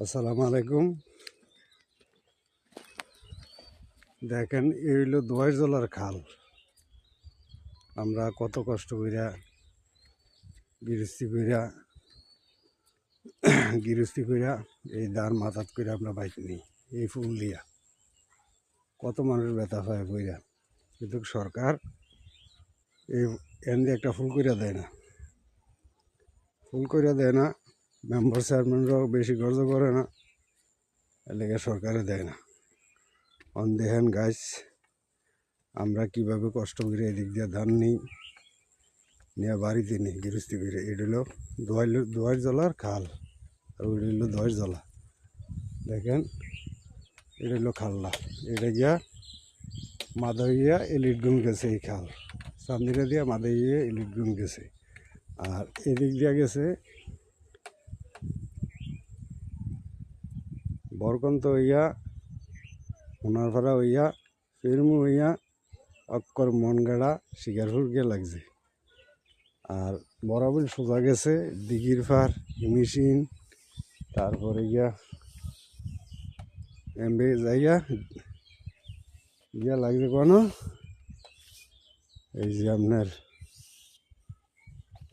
আসসালামু আলাইকুম। দেখেন এই হইলো দোয়াইজলার খাল। আমরা কত কষ্ট কইরা গৃহস্থী কইরা এই দার মাথাত কইরা আমরা বাইক নিই এই ফুল দিয়া। কত মানুষ ব্যথা পায় কইরা, কিন্তু সরকার এই এন দিয়ে একটা ফুল কইরা দেয় না, মেম্বার চেয়ারম্যানরাও বেশি গর্জ করে না, এর লেগে সরকারে দেয় না। অন দেখেন গাছ আমরা কিভাবে কষ্ট করে এদিক দিয়ে ধান নিই, নিয়ে বাড়িতে নেই গৃহস্থী করে। এটা হলো দোয়াইজলার খাল, আর ওইটা হলো দোয়াইজলা। দেখেন এটা হলো খালটা, এটা গিয়া মাদাইয়া এলিটগুন গেছে। এই খাল সামদিরা দিয়া মাদাইয়া এলিটগুন গেছে, আর এদিক দিয়া গেছে বরকন্ত হইয়া, সোনারপাড়া হইয়া, ফেরমু হইয়া, অক্কর মনগাড়া শিকারপুর গিয়ে লাগছে। আর বরাবর সোজা গেছে দিঘির পার, মেশিন, তারপরে গিয়া এমবে যাইয়া গিয়া লাগছে কোনো এই যে আপনার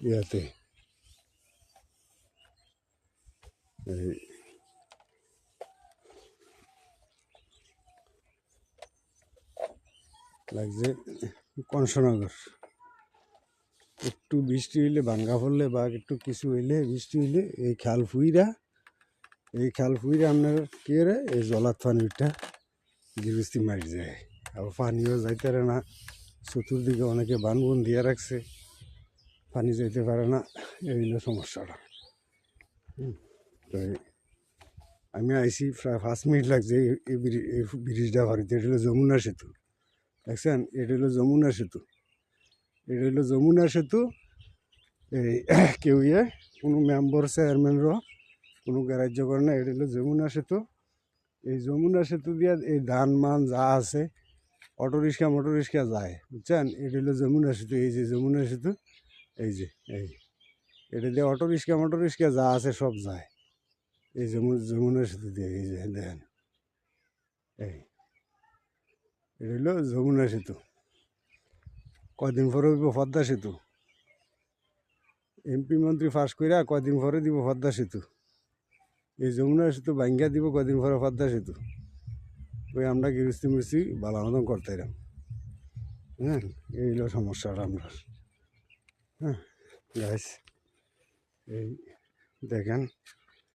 ইয়াতে এই লাগছে কংসনগর। একটু বৃষ্টি হইলে, ভাঙ্গা পড়লে বা একটু কিছু হইলে, বৃষ্টি হইলে এই খাল ফুইরা আপনার কি রে এই জলার পানিটা গৃহস্থী মারি যায়। আর পানিও যাইতে পারে না, চতুর্দিকে অনেকে বানবন দিয়ে রাখছে, পানি যাইতে পারে না। এই হলো সমস্যাটা। তো আমি আইসি প্রায় 5 মিনিট লাগছে এই ব্রিজটা ভারিতে। এটা হলো যমুনা সেতু, দেখছেন? এটা হলো যমুনা সেতু। এই কেউ কোনো মেম্বার চেয়ারম্যানরও কোনো গ্রাহ্য করে না। এটা হলো যমুনা সেতু। এই যমুনা সেতু দিয়ে এই ধান মান যা আছে অটোরিক্সা যায়, বুঝছেন? এটা হলো যমুনা সেতু। এই যে যমুনা সেতু, এই যে এটা দিয়ে অটোরিক্সা যা আছে সব যায় এই যমুনা সেতু দিয়ে। এই যে দেখেন, এটা হলো যমুনা সেতু। কয়দিন পরে হইব পদ্মা সেতু। এমপি মন্ত্রী ফাঁস কইরা কয়দিন পরে দিব পদ্মা সেতু। এই যমুনা সেতু ভাঙ্গা দিব কয়দিন পরে পদ্মা সেতু। ওই আমরা গৃহস্থী ভালো মতন করতে এরাম। হ্যাঁ, এই হলো সমস্যাটা আমরা। হ্যাঁ গাইস, এই দেখেন